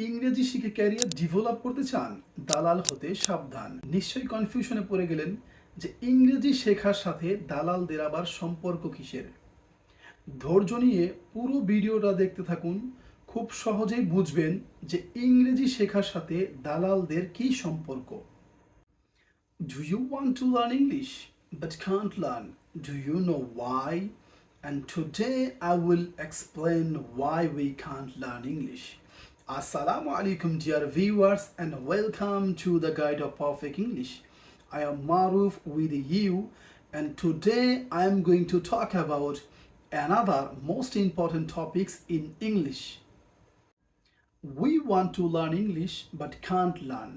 ইংরেজি শিখে career develop করতে চান? দালাল হতে সাবধান। নিশ্চয়ই কনফিউশনে পড়ে গেলেন যে ইংরেজি শেখার সাথে দালালদের আবার সম্পর্ক কিসের। ধৈর্য নিয়ে পুরো ভিডিওটা দেখতে থাকুন। খুব সহজেই বুঝবেন যে ইংরেজি শেখার সাথে দালালদের কী সম্পর্ক। Do you want to learn English but can't learn? Do you know why? And today I will explain why we can't learn English. Assalamu alaikum dear viewers and welcome to the Guide of Perfect English. I am Maruf with you and today I am going to talk about another most important topics in English. We want to learn English but can't learn.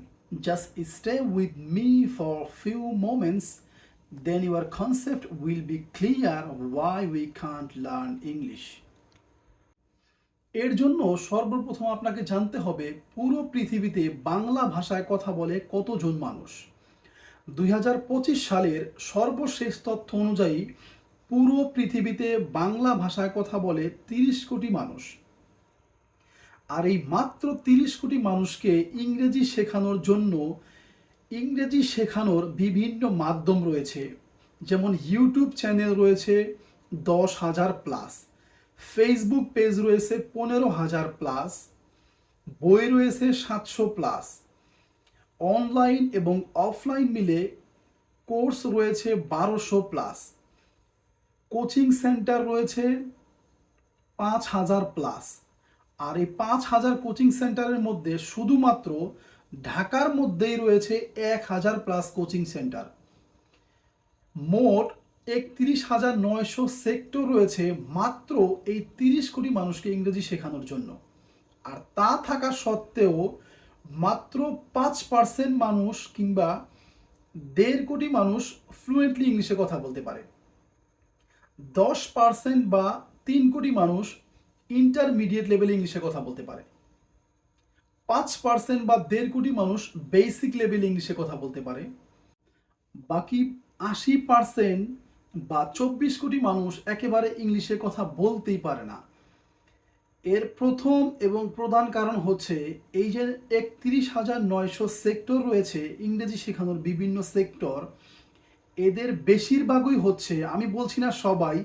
Just stay with me for a few moments, then your concept will be clear why we can't learn English. এর জন্য সর্বপ্রথম আপনাকে জানতে হবে পুরো পৃথিবীতে বাংলা ভাষায় কথা বলে কতজন মানুষ। 2025 সালের সর্বশেষ তথ্য অনুযায়ী পুরো পৃথিবীতে বাংলা ভাষায় কথা বলে 30 কোটি মানুষ। আর এই মাত্র 30 কোটি মানুষকে ইংরেজি শেখানোর জন্য ইংরেজি শেখানোর বিভিন্ন মাধ্যম রয়েছে, যেমন ইউটিউব চ্যানেল রয়েছে 10,000 প্লাস, ফেসবুক পেজ রয়েছে 15,000 প্লাস, বই রয়েছে 700 প্লাস, অনলাইন এবং অফলাইন মিলে কোর্স রয়েছে 1200 প্লাস, কোচিং সেন্টার রয়েছে 5,000 প্লাস। আর এই 5,000 কোচিং সেন্টারের মধ্যে শুধুমাত্র ঢাকার মধ্যেই রয়েছে 1,000 প্লাস কোচিং সেন্টার। মোট 31,900 সেক্টর রয়েছে মাত্র এই 30 কোটি মানুষকে ইংরেজি শেখানোর জন্য। আর তা থাকা সত্ত্বেও মাত্র 5% মানুষ কিংবা 1.5 কোটি মানুষ ফ্লুয়েন্টলি ইংলিশে কথা বলতে পারে। 10% বা 3 কোটি মানুষ ইন্টারমিডিয়েট লেভেলে ইংলিশে কথা বলতে পারে। 5% বা 1.5 কোটি মানুষ বেসিক লেভেলে ইংলিশে কথা বলতে পারে। বাকি 80% বা 24 কোটি মানুষ একেবারে ইংলিশে কথা বলতেই পারে না। এর প্রথম এবং প্রধান কারণ হচ্ছে এই যে 31,900 সেক্টর রয়েছে ইংরেজি শেখানোর বিভিন্ন সেক্টর, এদের বেশিরভাগই হচ্ছে, আমি বলছি না সবাই,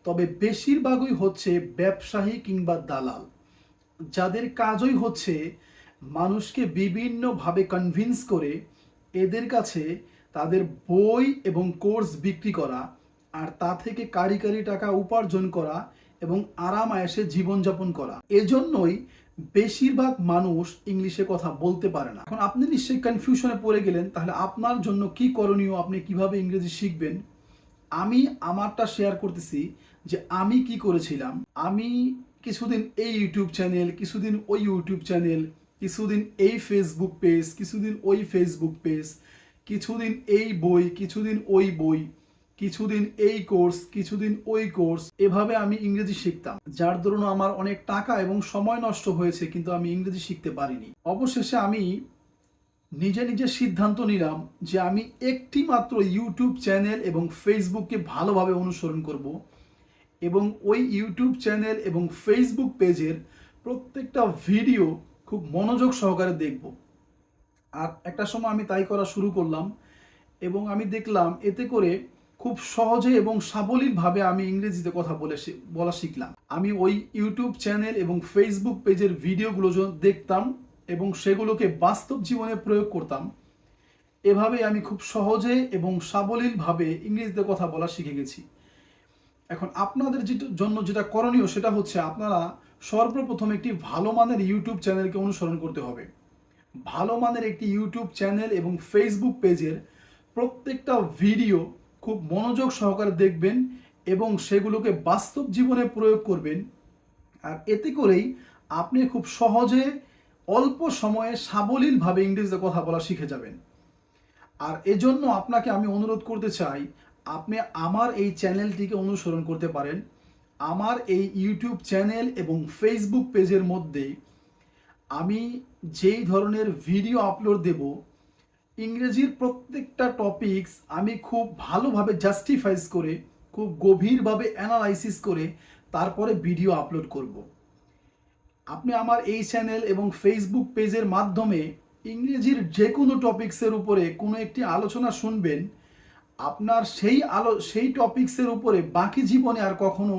তবে বেশিরভাগই হচ্ছে ব্যবসায়ী কিংবা দালাল, যাদের কাজই হচ্ছে মানুষকে বিভিন্নভাবে কনভিন্স করে এদের কাছে তাদের বই এবং কোর্স বিক্রি করা, আর তা থেকে কারি কারি টাকা উপার্জন করা এবং আরাম আয়েসে জীবনযাপন করা। এজন্যই বেশিরভাগ মানুষ ইংলিশে কথা বলতে পারে না। এখন আপনি নিশ্চয়ই কনফিউশনে পড়ে গেলেন, তাহলে আপনার জন্য কি করণীয়, আপনি কিভাবে ইংরেজি শিখবেন। আমি আমারটা শেয়ার করতেছি যে আমি কি করেছিলাম। আমি কিছুদিন এই ইউটিউব চ্যানেল, কিছুদিন ওই ইউটিউব চ্যানেল, কিছুদিন এই ফেসবুক পেজ, কিছুদিন ওই ফেসবুক পেজ, কিছুদিন এই বই, কিছুদিন ওই বই, কিছুদিন এই কোর্স, কিছুদিন ওই কোর্স, এভাবে আমি ইংরেজি শিখতাম, যার দরুন আমার অনেক টাকা এবং সময় নষ্ট হয়েছে, কিন্তু আমি ইংরেজি শিখতে পারিনি। অবশেষে আমি নিজে নিজে সিদ্ধান্ত নিলাম যে আমি একটি মাত্র ইউটিউব চ্যানেল এবং ফেসবুককে ভালোভাবে অনুসরণ করব এবং ওই ইউটিউব চ্যানেল এবং ফেসবুক পেজের প্রত্যেকটা ভিডিও খুব মনোযোগ সহকারে দেখব। আর একটা সময় আমি তাই করা শুরু করলাম এবং আমি দেখলাম এতে করে খুব সহজে এবং সাবলীলভাবে আমি ইংরেজিতে কথা বলা শিখলাম। আমি ওই ইউটিউব চ্যানেল এবং ফেসবুক পেজের ভিডিওগুলো দেখতাম এবং সেগুলোকে বাস্তব জীবনে প্রয়োগ করতাম। এভাবে আমি খুব সহজে এবং সাবলীলভাবে ইংরেজিতে কথা বলা শিখে গেছি। এখন আপনাদের জন্য যেটা করণীয় সেটা হচ্ছে আপনারা সর্বপ্রথম একটি ভালো মানের ইউটিউব চ্যানেলকে অনুসরণ করতে হবে। ভালো মানের একটি ইউটিউব চ্যানেল এবং ফেসবুক পেজের প্রত্যেকটা ভিডিও খুব মনোযোগ সহকারে দেখবেন এবং সেগুলোকে বাস্তব জীবনে প্রয়োগ করবেন। আর এতে করেই আপনি খুব সহজে অল্প সময়ে সাবলীলভাবে ইংরেজিতে কথা বলা শিখে যাবেন। আর এজন্য আপনাকে আমি অনুরোধ করতে চাই, আপনি আমার এই চ্যানেলটিকে অনুসরণ করতে পারেন। আমার এই ইউটিউব চ্যানেল এবং ফেসবুক পেজের মধ্যে আমি যেই ধরনের ভিডিও আপলোড দেব, ইংরেজির প্রত্যেকটা টপিকস আমি খুব ভালোভাবে জাস্টিফাইজ করে, খুব গভীরভাবে অ্যানালাইসিস করে তারপরে ভিডিও আপলোড করব। আপনি আমার এই চ্যানেল এবং ফেসবুক পেজের মাধ্যমে ইংরেজির যে কোনো টপিক্সের উপরে কোনো একটি আলোচনা শুনবেন, আপনার সেই টপিক্সের উপরে বাকি জীবনে আর কখনো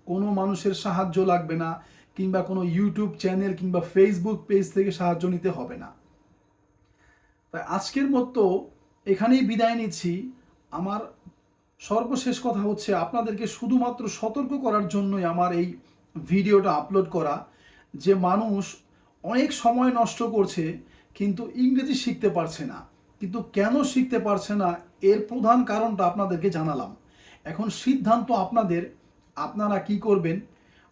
কোনো মানুষের সাহায্য লাগবে না, কিংবা কোনো ইউটিউব চ্যানেল কিংবা ফেসবুক পেজ থেকে সাহায্য নিতে হবে না। তাই আজকের মতো এখানেই বিদায় নিচ্ছি। আমার সর্বশেষ কথা হচ্ছে, আপনাদেরকে শুধুমাত্র সতর্ক করার জন্যই আমার এই ভিডিওটা আপলোড করা, যে মানুষ অনেক সময় নষ্ট করছে কিন্তু ইংরেজি শিখতে পারছে না। কিন্তু কেন শিখতে পারছে না, এর প্রধান কারণটা আপনাদেরকে জানালাম। এখন সিদ্ধান্ত আপনাদের, আপনারা কি করবেন?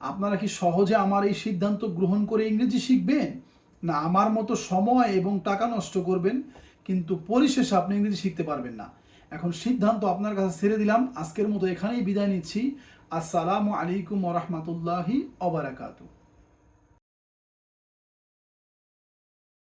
আপনারা কি সহজে আমার এই সিদ্ধান্ত গ্রহণ করে ইংরেজি শিখবেন, না আমার মতো সময় এবং টাকা নষ্ট করবেন কিন্তু পরিশেষে আপনি ইংরেজি শিখতে পারবেন না? এখন সিদ্ধান্ত আপনার কাছে ছেড়ে দিলাম। আজকের মতো এখানেই বিদায় নিচ্ছি। আসসালামু আলাইকুম ওয়া রাহমাতুল্লাহি ওয়া বারাকাতুহু।